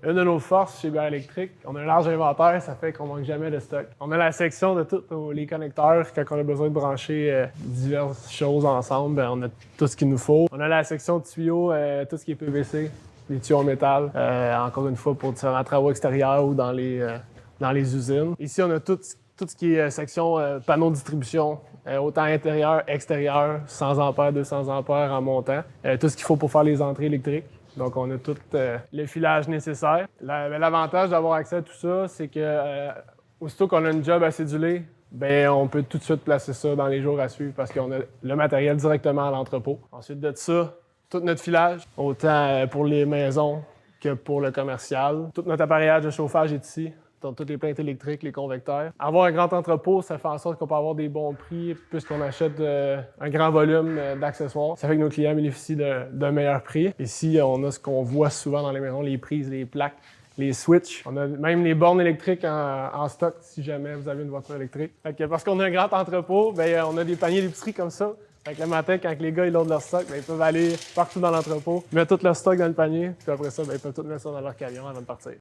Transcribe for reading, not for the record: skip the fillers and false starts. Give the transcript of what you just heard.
Une de nos forces chez BR Électrique, on a un large inventaire, ça fait qu'on manque jamais de stock. On a la section de tous les connecteurs, quand on a besoin de brancher diverses choses ensemble, on a tout ce qu'il nous faut. On a la section de tuyaux, tout ce qui est PVC, les tuyaux en métal, encore une fois pour différents travaux extérieurs ou dans les usines. Ici, on a tout ce qui est section panneaux de distribution, autant intérieur, extérieur, 100 ampères, 200 ampères en montant, tout ce qu'il faut pour faire les entrées électriques. Donc, on a tout le filage nécessaire. L'avantage d'avoir accès à tout ça, c'est que aussitôt qu'on a une job à céduler, bien, on peut tout de suite placer ça dans les jours à suivre parce qu'on a le matériel directement à l'entrepôt. Ensuite de ça, tout notre filage, autant pour les maisons que pour le commercial. Tout notre appareillage de chauffage est ici. Donc, toutes les plaintes électriques, les convecteurs. Avoir un grand entrepôt, ça fait en sorte qu'on peut avoir des bons prix puisqu'on achète un grand volume d'accessoires. Ça fait que nos clients bénéficient d'un meilleur prix. Ici, on a ce qu'on voit souvent dans les maisons, les prises, les plaques, les switches. On a même les bornes électriques en stock si jamais vous avez une voiture électrique. Fait que parce qu'on a un grand entrepôt, bien, on a des paniers d'épicerie comme ça. Fait que le matin, quand les gars ils loadent leur stock, bien, ils peuvent aller partout dans l'entrepôt, mettre tout leur stock dans le panier, puis après ça, bien, ils peuvent tout mettre ça dans leur camion avant de partir.